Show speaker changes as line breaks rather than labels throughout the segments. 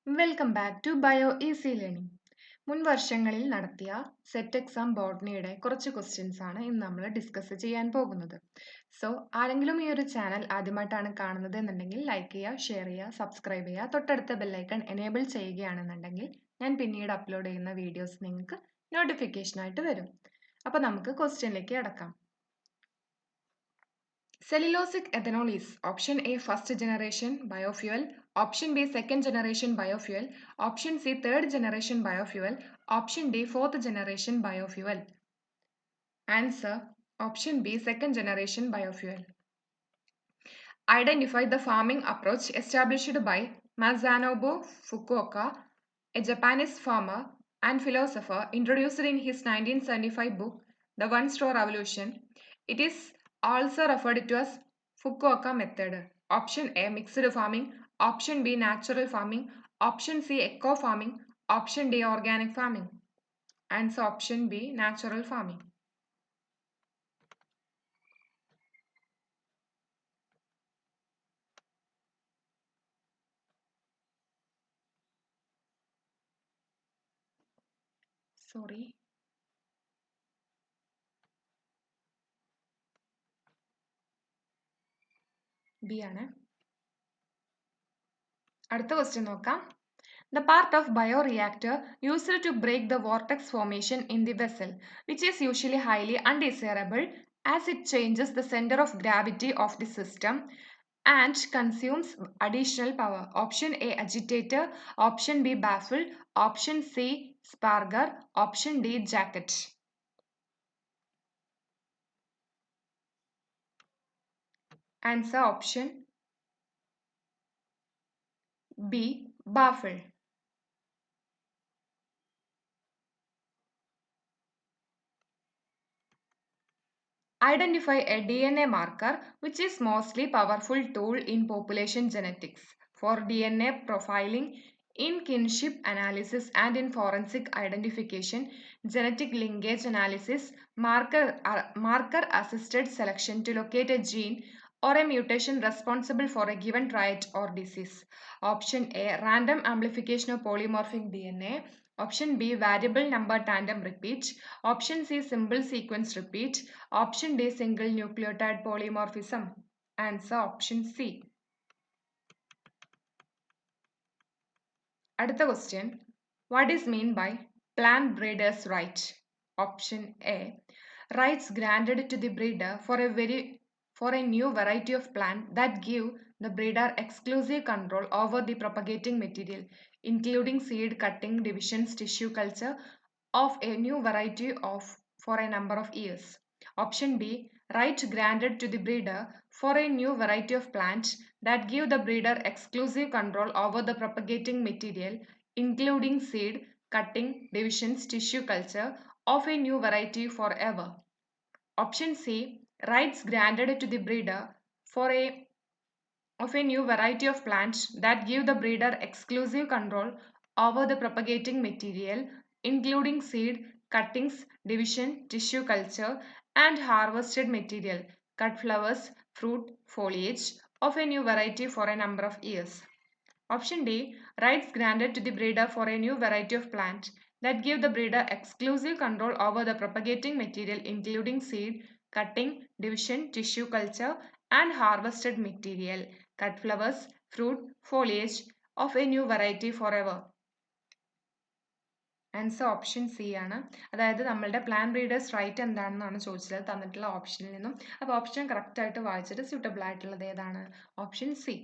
Welcome back to bio easy learning. മുൻ വർഷങ്ങളിൽ നടത്തിയ സെറ്റ് എക്സാം ബോട്ടണിയുടെ കുറച്ച് ക്വസ്റ്റ്യൻസ് ആണ് ഇന്ന് നമ്മൾ ഡിസ്കസ് ചെയ്യാൻ പോകുന്നത്. സോ ആരെങ്കിലും ഈ ഒരു ചാനൽ ആദ്യമായിട്ടാണ് കാണുന്നത് എന്നുണ്ടെങ്കിൽ ലൈക്ക് ചെയ്യുക, ഷെയർ ചെയ്യുക, സബ്സ്ക്രൈബ് ചെയ്യുക, തൊട്ടടുത്ത ബെല്ലൈക്കൺ എനേബിൾ ചെയ്യുകയാണെന്നുണ്ടെങ്കിൽ ഞാൻ പിന്നീട് അപ്ലോഡ് ചെയ്യുന്ന വീഡിയോസ് നിങ്ങൾക്ക് നോട്ടിഫിക്കേഷനായിട്ട് വരും. അപ്പോൾ നമുക്ക് ക്വസ്റ്റ്യനിലേക്ക് കടക്കാം. Cellulosic ethanol is option A first generation biofuel, option B second generation biofuel, option C third generation biofuel, option D fourth generation biofuel. Answer option B second generation biofuel. Identify the farming approach established by Masanobu Fukuoka, a Japanese farmer and philosopher introduced in his 1975 book The One Straw Revolution. It is also referred to as Fukuoka method. Option A mixed farming, option B natural farming, option C eco farming, option D organic farming. Answer option B natural farming. Sorry. B ആണ്. അടുത്ത question നോക്കാം. The part of bioreactor used to break the vortex formation in the vessel, which is usually highly undesirable as it changes the center of gravity of the system and consumes additional power. Option A agitator, option B baffle, option C sparger, option D jacket. Answer option B baffle. Identify a DNA marker which is mostly powerful tool in population genetics for DNA profiling, in kinship analysis and in forensic identification, genetic linkage analysis, marker assisted selection to locate a gene or a mutation responsible for a given trait or disease. Option A random amplification of polymorphic DNA, option B variable number tandem repeat, option C simple sequence repeat, option D single nucleotide polymorphism. Answer option C. അടുത്ത question. What is mean by plant breeder's right? Option A rights granted to the breeder for a new variety of plant that give the breeder exclusive control over the propagating material, including seed cutting, divisions, tissue culture of a new variety for a number of years. Option B right granted to the breeder for a new variety of plant that give the breeder exclusive control over the propagating material, including seed cutting, divisions, tissue culture of a new variety forever. Option C rights granted to the breeder for a new variety of plants that give the breeder exclusive control over the propagating material, including seed, cuttings, division, tissue culture, and harvested material, cut flowers, fruit, foliage of a new variety for a number of years. Option D rights granted to the breeder for a new variety of plant that give the breeder exclusive control over the propagating material, including seed, cutting, division, tissue culture, and harvested material, cut flowers, fruit, foliage of a new variety forever. Answer option C ആണ്. അതായത് നമ്മളുടെ plan breeders right എന്താണെന്നാണ് ചോദിച്ചത് തന്നിട്ടുള്ള ഓപ്ഷനിൽ നിന്നും. അപ്പോൾ option correct ആയിട്ട് വായിച്ചിട്ട് സ്യൂട്ടബിൾ ആയിട്ടുള്ളത് ഏതാണ്? Option C.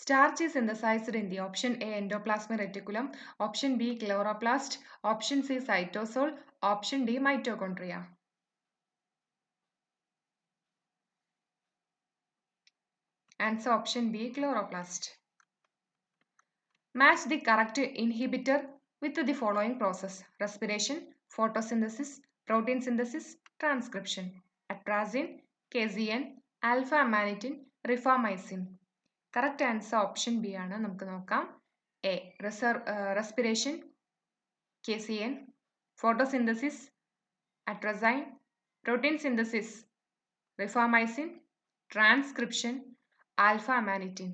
Starch is synthesized in the option A endoplasmic reticulum, option B chloroplast, option C cytosol, option D mitochondria. Answer option B chloroplast. Match the correct inhibitor with the following process: respiration, photosynthesis, protein synthesis, transcription. Atrazine, casein, alpha amanitin, rifamycin. Correct answer option B ആണ്. നമുക്ക് നോക്കാം. A respiration, casein, photosynthesis, atrazine, protein synthesis, rifamycin, transcription, alpha amanitin.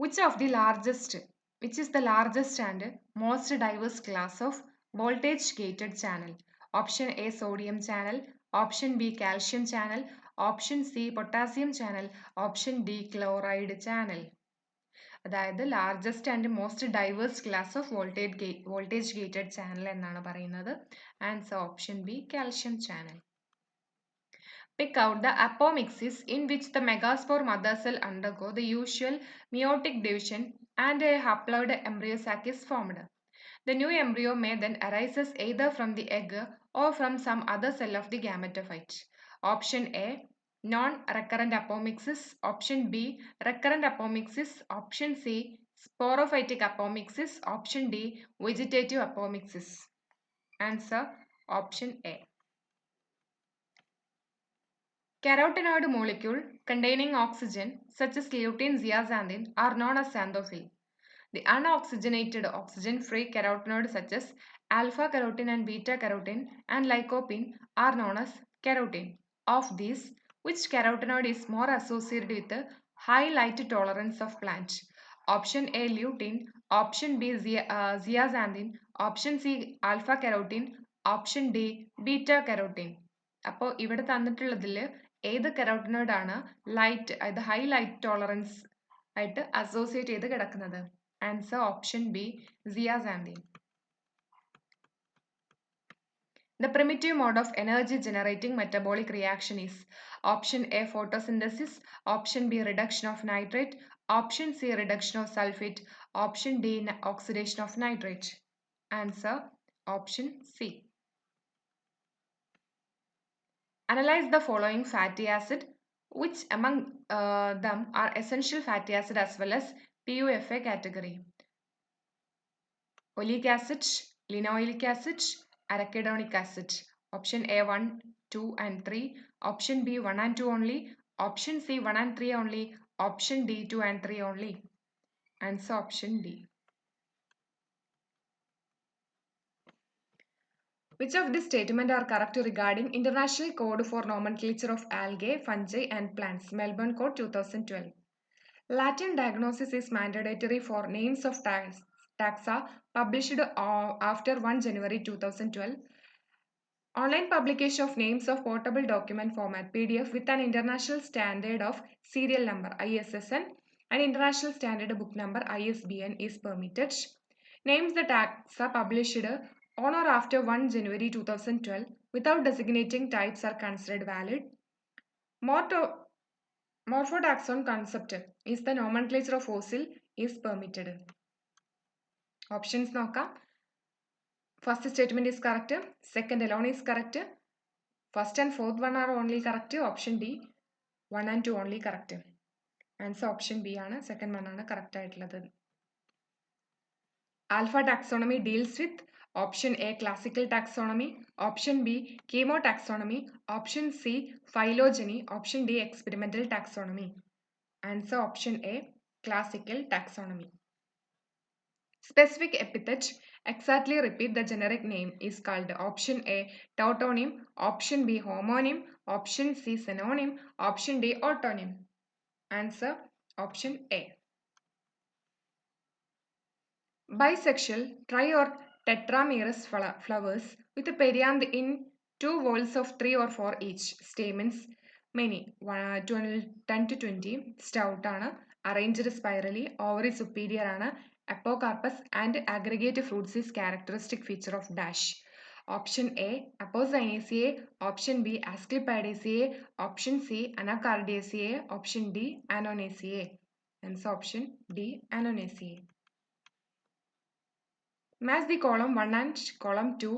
Which of the largest, which is the largest and most diverse class of voltage gated channel? Option A sodium channel, option B calcium channel, option C potassium channel, option D chloride channel. അതായത് largest and most diverse class of voltage gated channel എന്നാണ് പറയുന്നത്. Answer option B calcium channel. Pick out the apomixis in which the megaspore mother cell undergo the usual meiotic division and a haploid embryo sac is formed. The new embryo may then arises either from the egg or from some other cell of the gametophyte. Option A non-recurrent apomixis, option B recurrent apomixis, option C sporophytic apomixis, option D vegetative apomixis. Answer option A. Carotenoid molecule containing oxygen such as lutein zeaxanthin are known as xanthophyll. The unoxygenated oxygen-free carotenoids such as alpha-carotene and beta-carotene and lycopene are known as carotene. Of these, which carotenoid is more associated with the high light tolerance of plant? Option A lutein, option B zeaxanthin, option C alpha-carotene, option D beta-carotene. അപ്പോൾ ഇവിടെ തന്നിട്ടുള്ളതിൽ ഏത് carotenoid ആണ് light അതായത് high light tolerance ആയിട്ട് associate ചെയ്ത് കിടക്കുന്നത്? Answer option B zeaxanthin. The primitive mode of energy generating metabolic reaction is option A photosynthesis, option B reduction of nitrate, option C reduction of sulfate, option D oxidation of nitrate. Answer option C. Analyze the following fatty acid. Which among them are essential fatty acid as well as PUFA category? Oleic acid, linoleic acid, arachidonic acid. Option A 1, 2 and 3. Option B 1 and 2 only. Option C 1 and 3 only. Option D 2 and 3 only. Answer option D. Which of these statements are correct regarding International Code for Nomenclature of Algae, Fungi and Plants, Melbourne Code 2012? Latin diagnosis is mandatory for names of taxa published after 1 January 2012. Online publication of names of portable document format PDF with an international standard of serial number ISSN and international standard book number ISBN is permitted. Names the taxa published on or after 1 January 2012 without designating types are considered valid. Morphotaxon concept is the nomenclature of fossil is permitted. Options നോക്കാം. First statement is correct. Second alone is correct. First and fourth one are only correct. Option D 1 and 2 only correct. Answer option B ആണ്. Second one ആണ് correct ആയിട്ടുള്ളത്. Alpha taxonomy deals with option A classical taxonomy, option B chemotaxonomy, option C phylogeny, option D experimental taxonomy. Answer option A classical taxonomy. Specific epithet exactly repeat the generic name is called option A tautonym, option B homonym, option C synonym, option D autonym. Answer option A. Bisexual, tri or tetramerous flowers with a perianth in 2 whorls of 3 or 4 each. Stamens many 10 to 20. Stout ആണ്. Arranged spirally. Ovary superior ആണ്. Apocarpus and aggregate fruits is characteristic feature of dash. Option A Apocynaceae, option B Asclepiadaceae, option C Anacardiaceae, option D Annonaceae. Hence option D Annonaceae. Match the column 1 and column 2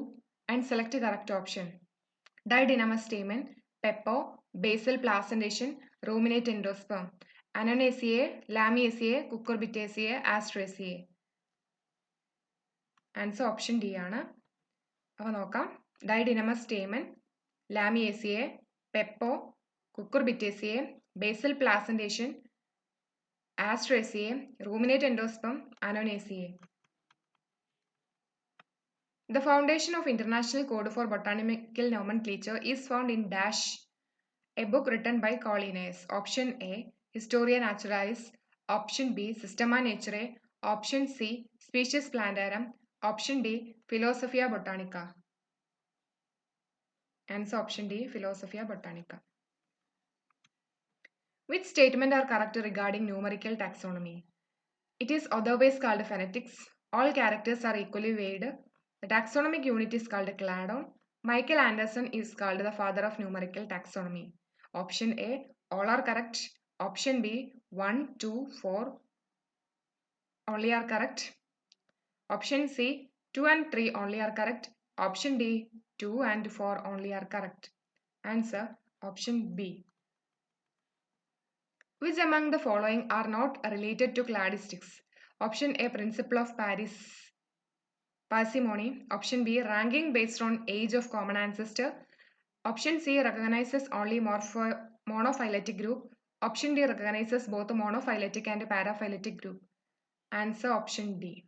and select the correct option. Didynamous stamen, pepo, basal placentation, ruminate endosperm. Annonaceae, Lamiaceae, Cucurbitaceae, Asteraceae. Answer option D ആണ്. അപ്പോൾ നോക്കാം. Didynamous stamen, Lamiaceae, pepo, Cucurbitaceae, basal placentation, Asteraceae, ruminate endosperm, Annonaceae. The foundation of International Code for Botanical Nomenclature is found in dash, a book written by Collinnaeus. Option A Historia Naturalis, Option B, Systema Naturae. Option C, Species Plantarum. Option D, Philosophia Botanica. Answer option D, Philosophia Botanica. Which statement are correct regarding numerical taxonomy? It is otherwise called phonetics. All characters are equally weighed. The taxonomic unit is called cladon. Michael Anderson is called the father of numerical taxonomy. Option A, all are correct. Option B, 1, 2, 4 only are correct. Option C, 2 and 3 only are correct. Option D, 2 and 4 only are correct. Answer option B. Which among the following are not related to cladistics? Option A, principle of parsimony. Option B, ranking based on age of common ancestor. Option C, recognizes only monophyletic group. Option D, recognizes both monophyletic and paraphyletic group. Answer option D.